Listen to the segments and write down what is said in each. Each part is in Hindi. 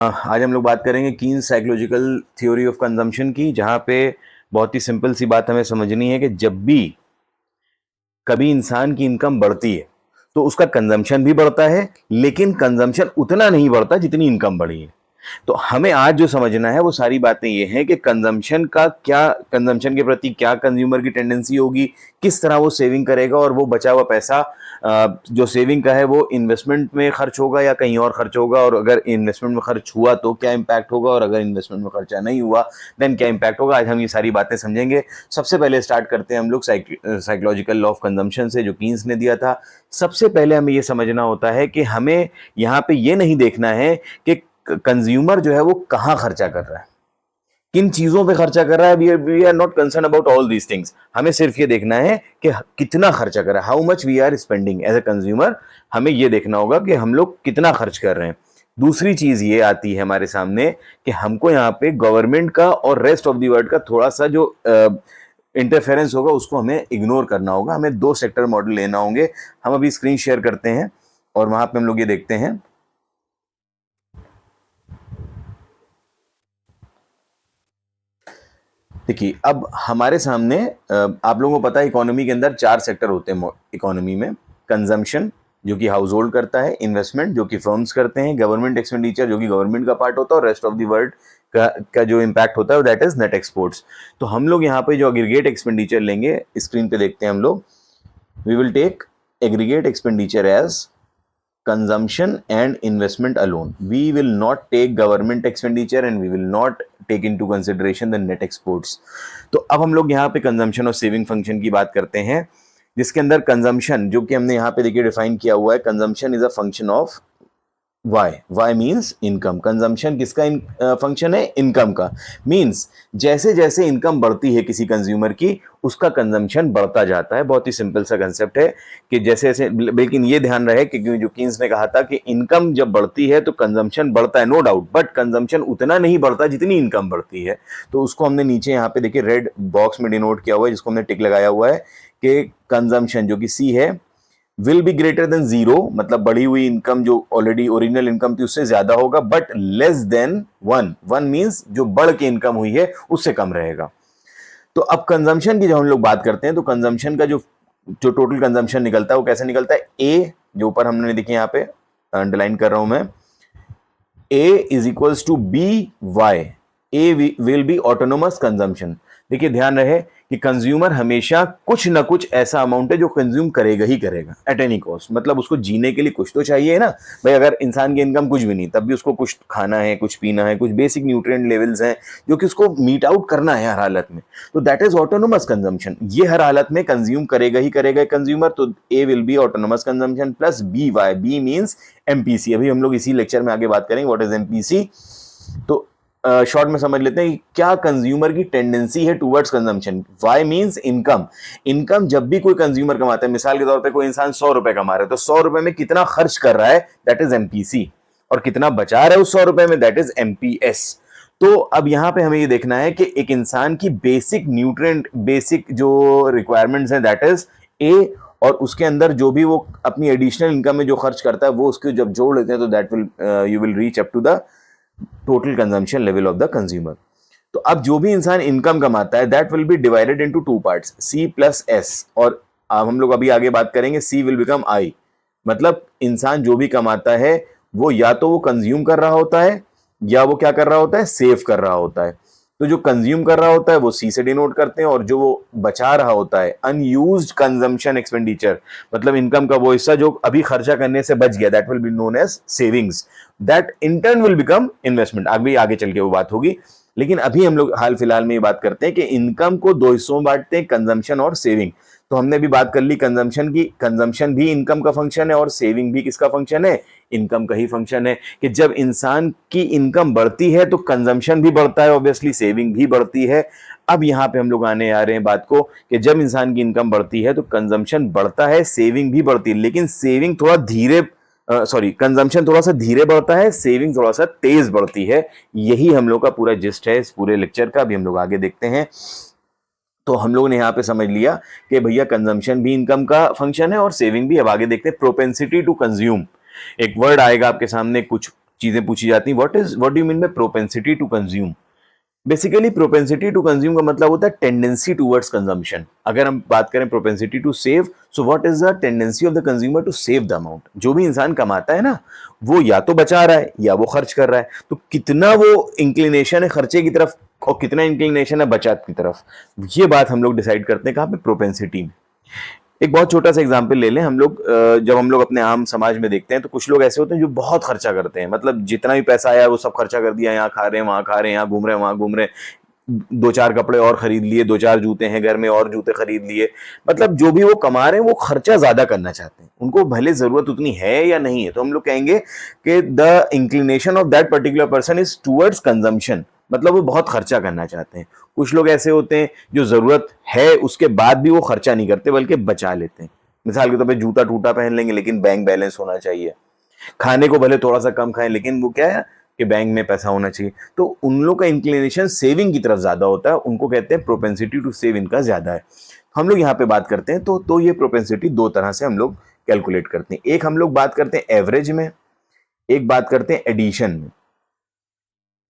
आज हम लोग बात करेंगे Keynes psychological theory of consumption की, जहां पे बहुत ही सिंपल सी बात हमें समझनी है कि जब भी कभी इंसान की इनकम बढ़ती है तो उसका कंजम्पशन भी बढ़ता है, लेकिन कंजम्पशन उतना नहीं बढ़ता जितनी इनकम बढ़ी है। तो हमें आज जो समझना है वो सारी बातें ये हैं कि कंजम्पशन के प्रति क्या कंज्यूमर की टेंडेंसी होगी, किस तरह वो सेविंग करेगा, और वो बचा हुआ पैसा जो सेविंग का है वो इन्वेस्टमेंट में खर्च होगा या कहीं और खर्च होगा, और अगर इन्वेस्टमेंट में खर्च हुआ तो क्या इम्पैक्ट होगा, और अगर इन्वेस्टमेंट में खर्चा नहीं हुआ देन क्या इम्पैक्ट होगा। आज हम ये सारी बातें समझेंगे। सबसे पहले स्टार्ट करते हैं हम लोग साइकोलॉजिकल लॉ ऑफ कंजम्पशन से, जो कीन्स ने दिया था। सबसे पहले हमें ये समझना होता है कि हमें यहाँ पे ये नहीं देखना है कि कंज्यूमर जो है वो कहाँ खर्चा कर रहा है, किन चीजों पे खर्चा कर रहा है। We are not concern about all these things. हमें सिर्फ ये देखना है कि कितना खर्चा कर रहा है, how much we are spending as a consumer. हमें ये देखना होगा कि हम लोग कितना खर्च कर रहे हैं। दूसरी चीज ये आती है हमारे सामने कि हमको यहाँ पे गवर्नमेंट का और रेस्ट ऑफ द वर्ल्ड का थोड़ा सा जो इंटरफेरेंस होगा उसको हमें इग्नोर करना होगा। हमें दो सेक्टर मॉडल लेना होंगे। हम अभी स्क्रीन शेयर करते हैं और वहां पे हम लोग ये देखते हैं। देखिए, अब हमारे सामने आप लोगों को पता है इकोनॉमी के अंदर चार सेक्टर होते हैं इकोनॉमी में। कंजम्पशन जो कि हाउस होल्ड करता है, इन्वेस्टमेंट जो कि फर्म्स करते हैं, गवर्नमेंट एक्सपेंडिचर जो कि गवर्नमेंट का पार्ट होता है, और रेस्ट ऑफ द वर्ल्ड का जो इम्पैक्ट होता है दैट इज नेट एक्सपोर्ट्स। तो हम लोग यहाँ पे जो एग्रीगेट एक्सपेंडिचर लेंगे, स्क्रीन पे देखते हैं हम लोग। We will take aggregate expenditure as consumption and investment alone. We will not take government expenditure and we will not take into consideration the net exports. तो अब हम लोग यहाँ पे कंजम्पशन और सेविंग फंक्शन की बात करते हैं, जिसके अंदर कंजम्पशन जो कि हमने यहाँ पे देखिए डिफाइन किया हुआ है, consumption is a function of Y means income. Consumption किसका फंक्शन है? इनकम का। मीन्स जैसे जैसे इनकम बढ़ती है किसी कंज्यूमर की, उसका कंजम्पशन बढ़ता जाता है। बहुत ही सिंपल सा कंसेप्ट है कि जैसे जैसे, लेकिन ये ध्यान रहे कि जो कीन्स ने कहा था कि इनकम जब बढ़ती है तो कंजम्पशन बढ़ता है, नो डाउट, बट कंजम्पशन उतना नहीं बढ़ता जितनी इनकम बढ़ती है। तो उसको हमने नीचे यहाँ पे देखिए रेड बॉक्स में डिनोट किया हुआ है, जिसको हमने टिक लगाया हुआ है कि कंजम्पशन जो कि सी है will be greater than zero, मतलब बढ़ी हुई इनकम जो ऑलरेडी ओरिजिनल इनकम थी उससे ज्यादा होगा, but less than one. One means जो बढ़ के इनकम हुई है उससे कम रहेगा। तो अब कंजम्पशन की जब हम लोग बात करते हैं तो कंजम्पशन का जो जो टोटल कंजम्पशन निकलता है वो कैसे निकलता है? ए जो ऊपर हमने देखिए यहाँ पे अंडरलाइन कर रहा हूं मैं, A is equals to B Y. A will be autonomous consumption. देखिए ध्यान रहे कि कंज्यूमर हमेशा कुछ ना कुछ ऐसा अमाउंट है जो कंज्यूम करेगा ही करेगा एट एनी कॉस्ट। मतलब उसको जीने के लिए कुछ तो चाहिए ना भाई। अगर इंसान की इनकम कुछ भी नहीं तब भी उसको कुछ खाना है, कुछ पीना है, कुछ बेसिक न्यूट्रिएंट लेवल्स हैं जो कि उसको मीट आउट करना है हर हालत में। तो दैट इज ऑटोनोमस कंजम्पशन। ये हर हालत में कंज्यूम करेगा ही करेगा कंज्यूमर। तो A will be autonomous consumption plus B Y. B means MPC. अभी हम लोग इसी लेक्चर में आगे बात करेंगे व्हाट इज एमपीसी। तो शॉर्ट में समझ लेते हैं कि क्या कंज्यूमर की टेंडेंसी है towards consumption. Y means income. Income जब भी कोई कंज्यूमर कमाता है, मिसाल के तौर पे कोई इंसान 100 रुपए कमा रहा है तो 100 रुपए में कितना खर्च कर रहा है दैट इज एमपीसी, और कितना बचा रहा है उस 100 रुपए में दैट इज एमपीएस। तो अब यहां पे हमें ये देखना है कि एक इंसान की बेसिक न्यूट्रिएंट, बेसिक जो रिक्वायरमेंट्स हैं दैट इज ए, और उसके अंदर जो भी वो अपनी एडिशनल इनकम में जो खर्च करता है वो उसके जब जोड़ लेते हैं तो that will you will reach up to the total consumption level of the consumer. तो अब जो भी इंसान इनकम कमाता है that will be divided into two parts, C plus S. और अब हम लोग अभी आगे बात करेंगे सी विल बिकम आई। मतलब इंसान जो भी कमाता है वो या तो वो कंज्यूम कर रहा होता है या वो क्या कर रहा होता है? सेव कर रहा होता है। तो जो कंज्यूम कर रहा होता है वो सी से डिनोट करते हैं, और जो वो बचा रहा होता है अनयूज्ड कंजम्पशन एक्सपेंडिचर, मतलब इनकम का वो हिस्सा जो अभी खर्चा करने से बच गया, that will be known as savings. That in turn will become investment. अभी आगे चल के वो बात होगी, लेकिन अभी हम लोग हाल फिलहाल में ये बात करते हैं कि इनकम को दो हिस्सों में बांटते हैं, कंजम्पशन और सेविंग। तो हमने भी बात कर ली कंजम्पशन की। कंजम्पशन भी इनकम का फंक्शन है और सेविंग भी किसका फंक्शन है? इनकम का ही फंक्शन है। कि जब इंसान की इनकम बढ़ती है तो कंजम्पशन भी बढ़ता है, ऑब्वियसली सेविंग भी बढ़ती है। अब यहां पे हम लोग आने आ रहे हैं बात को कि जब इंसान की इनकम बढ़ती है तो कंजम्पशन बढ़ता है, सेविंग भी बढ़ती है, लेकिन सेविंग थोड़ा धीरे, सॉरी, कंजम्पशन थोड़ा सा धीरे बढ़ता है, सेविंग थोड़ा सा तेज बढ़ती है। यही हम लोग का पूरा जिस्ट है इस पूरे लेक्चर का। अभी हम लोग आगे देखते हैं। तो हम लोगों ने यहाँ पे समझ लिया कि भैया कंजम्पशन भी इनकम का फंक्शन है और सेविंग भी। अब आगे देखते हैं प्रोपेंसिटी टू कंज्यूम। एक वर्ड आएगा आपके सामने कुछ चीजें पूछी जाती हैं। What do you mean by propensity to consume? Basically propensity to consume का मतलब होता है टेंडेंसी टूवर्ड्स कंजम्पशन। अगर हम बात करें propensity to save, so what is the tendency of the consumer to save the amount. जो भी इंसान कमाता है ना, वो या तो बचा रहा है या वो खर्च कर रहा है। तो कितना वो इंक्लिनेशन है खर्चे की तरफ और कितना इंक्लिनेशन है बचत की तरफ, ये बात हम लोग डिसाइड करते हैं कहाँ पे? प्रोपेंसिटी में। एक बहुत छोटा सा एग्जांपल ले लें हम लोग। जब हम लोग अपने आम समाज में देखते हैं तो कुछ लोग ऐसे होते हैं जो बहुत खर्चा करते हैं, मतलब जितना भी पैसा आया वो सब खर्चा कर दिया, यहाँ खा रहे हैं, वहां खा रहे हैं, यहाँ घूम रहे हैं, वहां घूम रहे हैं, दो चार कपड़े और खरीद लिए, दो चार जूते हैं घर में और जूते खरीद लिए। मतलब जो भी वो कमा रहे हैं वो खर्चा ज्यादा करना चाहते हैं, उनको भले जरूरत उतनी है या नहीं है। तो हम लोग कहेंगे कि the inclination of that particular person is towards consumption, मतलब वो बहुत खर्चा करना चाहते हैं। कुछ लोग ऐसे होते हैं जो जरूरत है उसके बाद भी वो खर्चा नहीं करते बल्कि बचा लेते हैं। मिसाल के तौर पे जूता टूटा पहन लेंगे लेकिन बैंक बैलेंस होना चाहिए। खाने को भले थोड़ा सा कम खाएं लेकिन वो क्या है कि बैंक में पैसा होना चाहिए। तो उन लोग का इंक्लिनेशन सेविंग की तरफ ज्यादा होता है, उनको कहते हैं प्रोपेंसिटी टू सेव इनका ज्यादा है। हम लोग यहाँ पे बात करते हैं तो ये प्रोपेंसिटी दो तरह से हम लोग कैलकुलेट करते हैं। एक हम लोग बात करते हैं एवरेज में, एक बात करते हैं एडिशन में।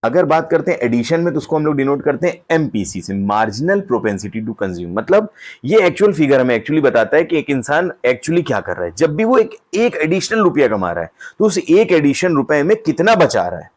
अगर बात करते हैं एडिशन में तो उसको हम लोग डिनोट करते हैं एमपीसी से, मार्जिनल प्रोपेंसिटी टू कंज्यूम। मतलब ये एक्चुअल फिगर हमें एक्चुअली बताता है कि एक इंसान एक्चुअली क्या कर रहा है। जब भी वो एक एडिशनल रुपया कमा रहा है तो उस एक एडिशन रुपए में कितना बचा रहा है,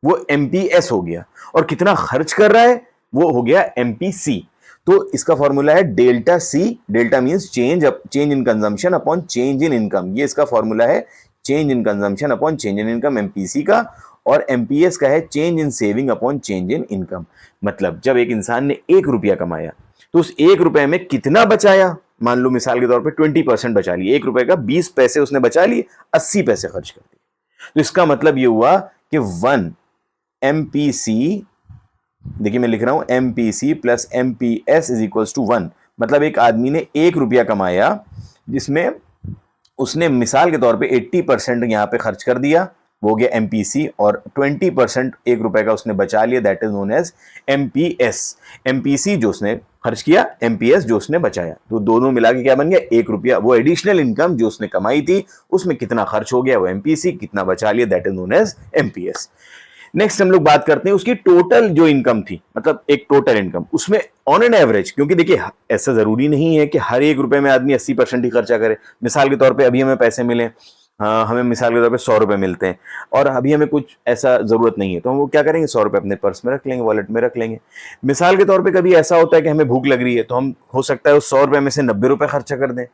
वो एमपीएस हो गया, और कितना खर्च कर रहा है वो हो गया एमपीसी। तो इसका फॉर्मूला है delta C, delta means change in consumption upon change in income. ये इसका फॉर्मूला है, change in consumption upon change in income MPC का। और एमपीएस का है change in saving upon change in income. मतलब जब एक इंसान ने 1 रुपया कमाया तो उस 1 रुपए में कितना बचाया। मान लो मिसाल के तौर पे 20% बचा लिए, 1 रुपए का 20 पैसे उसने बचा लिए, 80 पैसे खर्च कर दिए। तो इसका मतलब ये हुआ कि 1 एमपीसी, देखिए मैं लिख रहा हूं MPC plus MPS is equals to 1। मतलब एक आदमी ने 1 रुपया कमाया जिसमें उसने मिसाल के तौर पे 80% यहां पे खर्च कर दिया, वो हो गया एमपीसी, और 20% 1 रुपए का उसने बचा लिया, that is known as MPS. MPC जो उसने खर्च किया, एमपीएस जो उसने बचाया, तो दोनों मिला के क्या बन गया? 1 रुपया। वो एडिशनल इनकम जो उसने कमाई थी उसमें कितना खर्च हो गया वो एमपीसी, कितना बचा लिया that is known as MPS. Next हम लोग बात करते हैं उसकी टोटल जो इनकम थी, मतलब एक टोटल इनकम, उसमें ऑन एन एवरेज, क्योंकि देखिए ऐसा जरूरी नहीं है कि हर 1 रुपए में आदमी 80% ही खर्चा करे। मिसाल के तौर पे अभी हमें पैसे मिले, हाँ हमें मिसाल के तौर पे 100 रुपए मिलते हैं और अभी हमें कुछ ऐसा जरूरत नहीं है, तो हम वो क्या करेंगे? 100 रुपए अपने पर्स में रख लेंगे, वॉलेट में रख लेंगे। मिसाल के तौर पे कभी ऐसा होता है कि हमें भूख लग रही है तो हम हो सकता है उस 100 रुपए में से 90 रुपए खर्चा कर दें।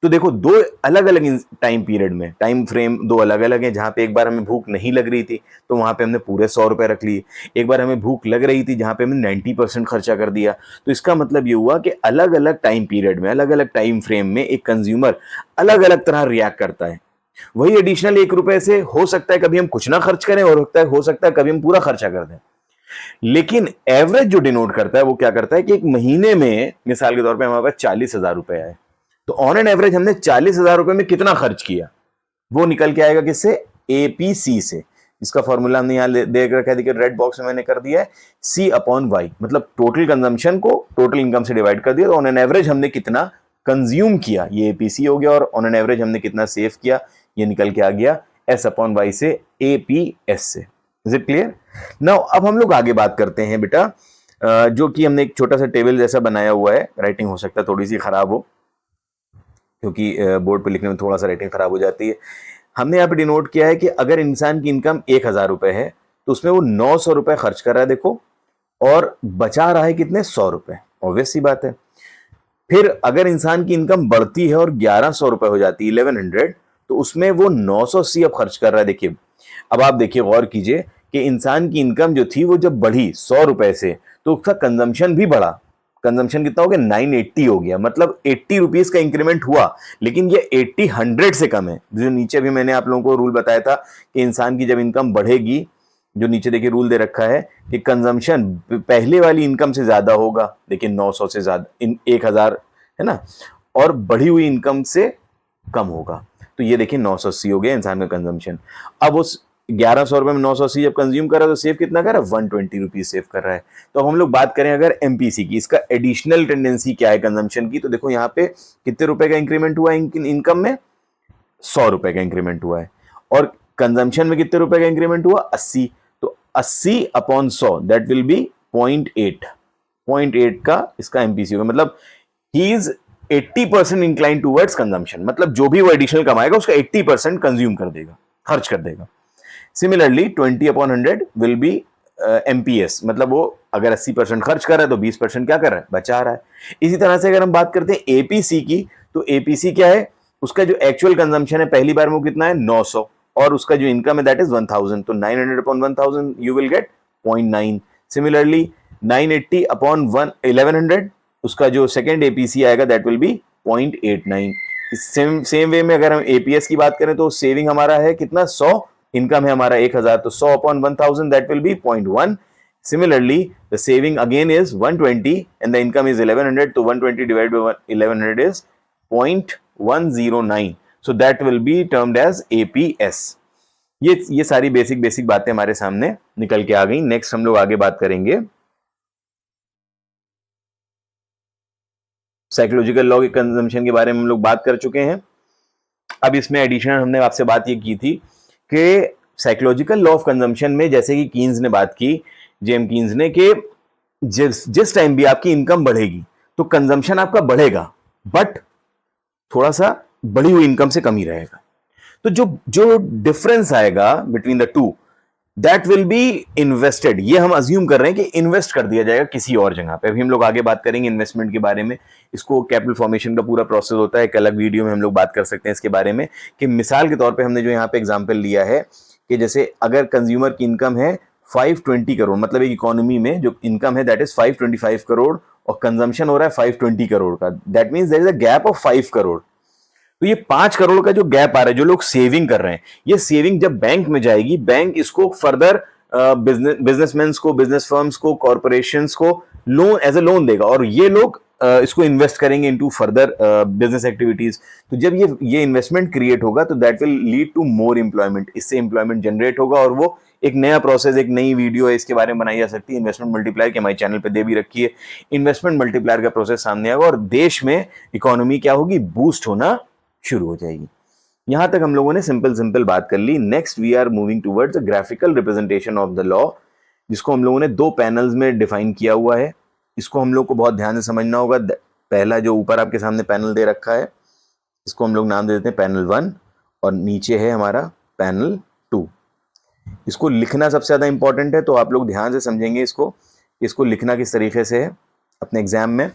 तो देखो दो अलग अलग टाइम पीरियड में, टाइम फ्रेम दो अलग अलग है। जहां पे एक बार हमें भूख नहीं लग रही थी तो वहां पे हमने पूरे 100 रुपए रख लिए। एक बार हमें भूख लग रही थी जहां पे हमने 90% खर्चा कर दिया। तो इसका मतलब ये हुआ कि अलग अलग टाइम पीरियड में, अलग अलग टाइम फ्रेम में एक कंज्यूमर अलग अलग तरह रिएक्ट करता है। वही एडिशनल 1 रुपए से हो सकता है कभी हम कुछ ना खर्च करें और हो सकता है कभी हम पूरा खर्चा कर दें। लेकिन एवरेज जो डिनोट करता है वो क्या करता है कि एक महीने में मिसाल के तौर पे हमारे पास 40,000 रुपए आए, तो ऑन एन एवरेज हमने 40,000 रुपए में कितना खर्च किया वो निकल के आएगा किससे? एपीसी से। इसका फॉर्मूला हमने यहां दे रखा है, देखिए रेड बॉक्स में मैंने कर दिया है, सी अपॉन वाई। मतलब टोटल कंजम्पशन को टोटल इनकम से डिवाइड कर दिया, तो ऑन एन एवरेज हमने कितना कंज्यूम किया ये एपीसी हो गया, और ऑन एन एवरेज हमने कितना सेव किया ये निकल के आ गया एस अपॉन वाई से एपीएस से। Is it clear? नाउ अब हम लोग आगे बात करते हैं बेटा, जो कि हमने एक छोटा सा टेबल जैसा बनाया हुआ है। राइटिंग हो सकता है थोड़ी सी खराब हो क्योंकि बोर्ड पे लिखने में थोड़ा सा राइटिंग खराब हो जाती है। हमने यहाँ पे डिनोट किया है कि अगर इंसान की इनकम 1,000 रुपए है तो उसमें वो 900 रुपए खर्च कर रहा है, देखो, और बचा रहा है कितने? 100 रुपए। ऑब्वियस सी बात है। फिर अगर इंसान की इनकम बढ़ती है और 1100 रुपए हो जाती है, 1100, तो उसमें वो 980 अब खर्च कर रहा है। देखिए अब आप देखिए, गौर कीजिए कि इंसान की इनकम जो थी वो जब बढ़ी 100 रुपए से तो उसका कंजम्पशन भी बढ़ा। कंजम्पशन कितना हो गया? 980 हो गया। मतलब 80 रुपीज का इंक्रीमेंट हुआ, लेकिन ये 80 100 से कम है। जो नीचे भी मैंने आप लोगों को रूल बताया था कि इंसान की जब इनकम बढ़ेगी, जो नीचे देखिए रूल दे रखा है कि कंजम्पशन पहले वाली इनकम से ज्यादा होगा, लेकिन 900 से ज्यादा 1000 है ना, और बढ़ी हुई इनकम से कम होगा। तो ये देखिए 980 हो गया इंसान का कंजम्पशन। अब उस 1100 रुपए में 980 जब कंज्यूम कर रहा है तो सेव कितना कर रहा है? 120 रुपीज सेव कर रहा है। तो अब हम लोग बात करें अगर एमपीसी की, इसका एडिशनल टेंडेंसी क्या है कंजम्पशन की, तो देखो यहाँ पे कितने रुपए का इंक्रीमेंट हुआ है इनकम में? 100 रुपए का इंक्रीमेंट हुआ है। और कंजम्पशन में कितने रुपए का इंक्रीमेंट हुआ? 80। तो 80 अपॉन 100 दैट विल बी 0.8 का इसका एमपीसी होगा। मतलब he is 80% incline towards consumption, मतलब जो भी वो एडिशनल कमाएगा उसका 80% कंज्यूम कर देगा, खर्च कर देगा। Similarly 20 upon 100 will be MPS, मतलब वो अगर 80% खर्च कर रहा है तो 20% क्या कर रहा है? बचा रहा है। इसी तरह से अगर हम बात करते हैं एपीसी की, तो एपीसी क्या है? उसका जो एक्चुअल कंजम्पशन है पहली बार में वो कितना है? 900, और उसका जो इनकम है दैट इज 1000, तो 900 upon 1000 you will get 0.9। Similarly 980 upon 1100, उसका जो सेकेंड एपीसी आएगा that will B 0.89। Same way में अगर हम एपीएस की बात करें तो सेविंग हमारा है कितना? 100, इनकम है हमारा 1000, तो 100 upon 1000 that will B 0.1। Similarly, the saving again is 120 and the income is 1100, तो 120 divided by 1100 is 0.109, so that will be termed as APS। ये सारी बेसिक बातें हमारे सामने निकल के आ गई। नेक्स्ट हम लोग आगे बात करेंगे साइकोलॉजिकल लॉ के कंजम्पशन के बारे में। हम लोग बात कर चुके हैं। अब इसमें एडिशनल हमने आपसे बात ये की थी कि साइकोलॉजिकल लॉ ऑफ कंजम्पशन में, जैसे कि कीन्स ने बात की, जेम कीन्स ने, कि जिस टाइम भी आपकी इनकम बढ़ेगी तो कंजम्पशन आपका बढ़ेगा, बट थोड़ा सा बढ़ी हुई इनकम से कम ही रहेगा। तो जो डिफरेंस आएगा between the two that will be invested. ये हम अज्यूम कर रहे हैं कि इन्वेस्ट कर दिया जाएगा किसी और जगह पे। अभी हम लोग आगे बात करेंगे इन्वेस्टमेंट के बारे में। इसको कैपिटल फॉर्मेशन का पूरा प्रोसेस होता है, एक अलग वीडियो में हम लोग बात कर सकते हैं इसके बारे में। कि मिसाल के तौर पे हमने जो यहाँ पे एग्जांपल लिया है कि जैसे अगर कंज्यूमर की इनकम है 520 करोड़, मतलब एक इकोनॉमी में जो इनकम है दैट इज 525 करोड़ और कंजम्पशन हो रहा है 520 करोड़ का, that means there is a gap of 5 crore. तो ये 5 करोड़ का जो गैप आ रहा है, जो लोग सेविंग कर रहे हैं, ये सेविंग जब बैंक में जाएगी, बैंक इसको फर्दर बिजनेसमैन को, बिजनेस फर्म्स को, कॉर्पोरेशंस को लोन एज ए लोन देगा, और ये लोग इसको इन्वेस्ट करेंगे इनटू फर्दर बिजनेस एक्टिविटीज। तो जब ये इन्वेस्टमेंट क्रिएट होगा तो that will lead to more employment, इससे एम्प्लॉयमेंट जनरेट होगा। और वो एक नया प्रोसेस, एक नई वीडियो है इसके बारे में बनाई जा सकती है, इन्वेस्टमेंट मल्टीप्लायर की हमारे चैनल पे दे भी रखी है। इन्वेस्टमेंट मल्टीप्लायर का प्रोसेस सामने आएगा और देश में इकोनॉमी क्या होगी? बूस्ट होना शुरू हो जाएगी। यहां तक हम लोगों ने सिंपल बात कर ली। Next we are moving towards a graphical representation of the law, जिसको हम लोगों ने 2 पैनल्स में डिफाइन किया हुआ है। इसको हम लोग को बहुत ध्यान से समझना होगा। पहला जो ऊपर आपके सामने पैनल दे रखा है, इसको हम लोग नाम दे देते हैं पैनल 1, और नीचे है हमारा पैनल 2। इसको लिखना सबसे ज्यादा इंपॉर्टेंट है, तो आप लोग ध्यान से समझेंगे इसको लिखना किस तरीके से है अपने एग्जाम में।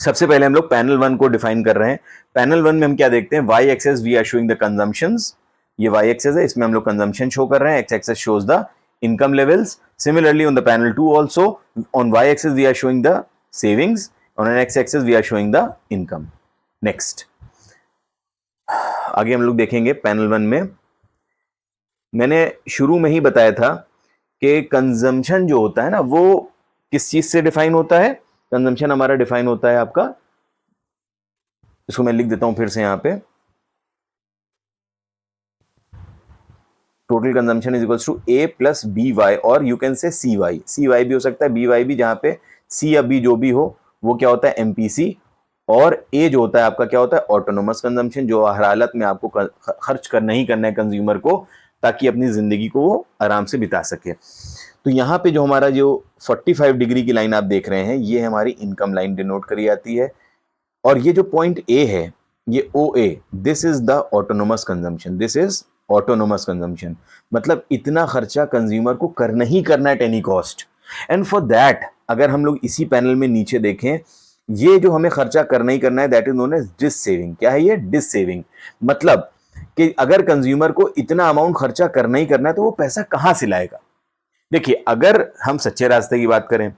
सबसे पहले हम लोग पैनल 1 को डिफाइन कर रहे हैं। पैनल 1 में हम क्या देखते हैं? Y axis we are showing the consumptions, ये वाई एक्सेस है, इसमें हम लोग कंजम्पशन शो कर रहे हैं। X axis shows the income levels. Similarly on the panel 2 also, on Y axis we are showing the savings, on an X axis we are showing the income. Next आगे हम लोग देखेंगे पैनल 1 में। मैंने शुरू में ही बताया था कि कंजम्पशन जो होता है ना, वो किस चीज से डिफाइन होता है? कंजम्पशन हमारा डिफाइन होता है आपका, इसको मैं लिख देता हूं फिर से यहां पे, total consumption is equals to A plus B Y, और you can say C Y भी हो सकता है, बी वाई भी, जहां पे सी या बी जो भी हो वो क्या होता है? एमपीसी, और ए जो होता है आपका क्या होता है? ऑटोनोमस कंजम्पशन, जो हर हालत में आपको खर्च करना ही करना है कंज्यूमर को, ताकि अपनी जिंदगी को वो आराम से बिता सके। तो यहाँ पे जो हमारा जो 45 डिग्री की लाइन आप देख रहे हैं, ये हमारी इनकम लाइन डिनोट करी जाती है। और ये जो पॉइंट ए है, ये O A, this is the autonomous consumption, this is autonomous consumption. मतलब इतना खर्चा कंज्यूमर को करना ही करना at any cost. And for that अगर हम लोग इसी पैनल में नीचे देखें, ये जो हमें खर्चा करना ही करना है that is known as dissaving. क्या है ये? Dissaving. मतलब कि अगर कंज्यूमर को इतना अमाउंट खर्चा करना ही करना है तो वो पैसा कहां से लाएगा? देखिए, अगर हम सच्चे रास्ते की बात करें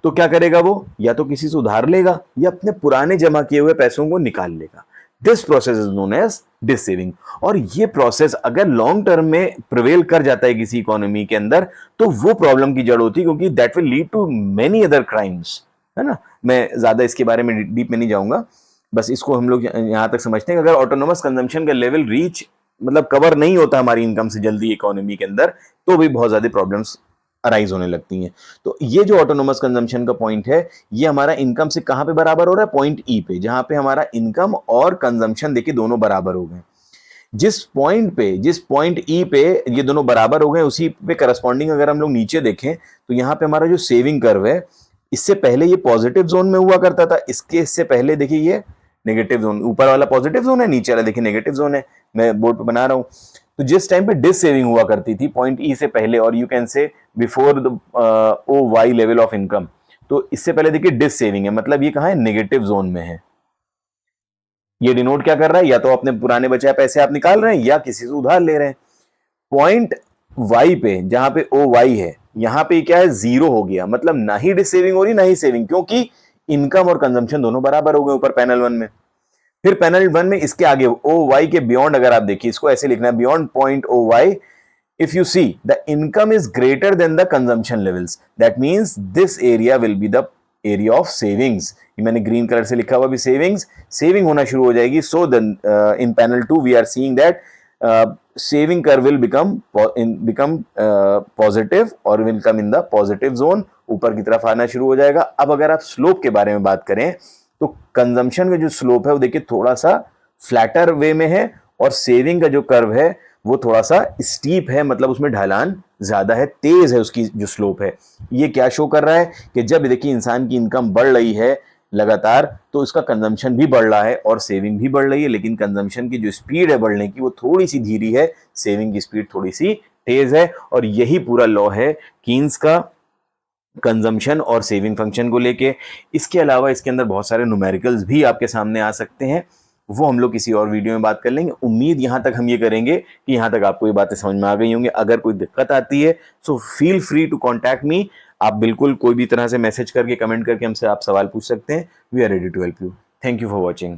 तो क्या करेगा वो? या तो किसी से उधार लेगा या अपने पुराने जमा किए हुए पैसों को निकाल लेगा। This process is known as dissaving. और ये प्रोसेस अगर लॉन्ग टर्म में प्रिवेल कर जाता है किसी इकोनॉमी के अंदर, तो वो प्रॉब्लम की जड़ होती है, क्योंकि that will lead to many other crimes, है ना। मैं ज्यादा इसके बारे में डीप में नहीं जाऊंगा, बस इसको हम लोग यहां तक समझते हैं कि अगर ऑटोनोमस कंजम्पशन का लेवल रीच, मतलब कवर नहीं होता हमारी इनकम से जल्दी इकोनॉमी के अंदर, तो भी बहुत ज्यादा प्रॉब्लम्स अराइज होने लगती हैं। तो ये जो ऑटोनोमस कंजम्पशन का पॉइंट है, ये हमारा इनकम से कहां पे बराबर हो रहा है? पॉइंट ई पे, जहां पे हमारा इनकम और कंजम्पशन देखिए दोनों बराबर हो गए। जिस पॉइंट ई पे ये दोनों बराबर हो गए, उसी पे करस्पॉन्डिंग अगर हम लोग नीचे देखें तो यहाँ पे हमारा जो सेविंग कर्व है, इससे पहले ये पॉजिटिव जोन में हुआ करता था, इससे पहले देखिए ये नेगेटिव जोन, ऊपर वाला पॉजिटिव जोन है, नीचे वाला देखिए नेगेटिव जोन है, मैं बोर्ड पे बना रहा हूं। तो जिस टाइम पे डिस सेविंग हुआ करती थी पॉइंट ई से पहले, और you can say before the O Y level of income, तो इससे पहले देखिए डिस सेविंग है, मतलब ये कहां है, नेगेटिव जोन में है। ये डिनोट क्या कर रहा है, या तो अपने पुराने बचाए पैसे आप निकाल रहे हैं या किसी से उधार ले रहे हैं। पॉइंट वाई पे जहां पे ओ वाई है, यहां पे क्या है, जीरो हो गया, मतलब ना ही डिस सेविंग हो रही ना ही सेविंग, क्योंकि इनकम और कंजम्पशन दोनों बराबर हो गए ऊपर पैनल 1 में। फिर पैनल 1 में इसके आगे ओ वाई के बियॉन्ड अगर आप देखिए, इसको ऐसे लिखना है, beyond point O Y if you see the income is greater than the consumption levels, that means this area will be the area of savings। ये मैंने ग्रीन कलर से लिखा हुआ भी सेविंग होना शुरू हो जाएगी। So then in panel 2 we are seeing that saving curve will become positive और will come in the positive zone, ऊपर की तरफ आना शुरू हो जाएगा। अब अगर आप स्लोप के बारे में बात करें तो कंजम्पशन का जो स्लोप है वो देखिए थोड़ा सा फ्लैटर वे में है, और सेविंग का जो कर्व है वो थोड़ा सा स्टीप है, मतलब उसमें ढलान ज्यादा है, तेज है उसकी जो स्लोप है। ये क्या शो कर रहा है कि जब देखिए इंसान की इनकम बढ़ रही है लगातार, तो इसका कंजम्पशन भी बढ़ रहा है और सेविंग भी बढ़ रही है, लेकिन कंजम्पशन की जो स्पीड है बढ़ने की वो थोड़ी सी धीरी है, सेविंग की स्पीड थोड़ी सी तेज है। और यही पूरा लॉ है कीन्स का कंजम्पशन और सेविंग फंक्शन को लेके। इसके अलावा इसके अंदर बहुत सारे न्यूमेरिकल्स भी आपके सामने आ सकते हैं, वो हम लोग किसी और वीडियो में बात कर लेंगे। उम्मीद यहां तक हम ये करेंगे कि यहां तक आपको ये बातें समझ में आ गई होंगी। अगर कोई दिक्कत आती है so feel free to contact me, आप बिल्कुल कोई भी तरह से मैसेज करके, कमेंट करके हमसे आप सवाल पूछ सकते हैं। We are ready to help you. Thank you for watching.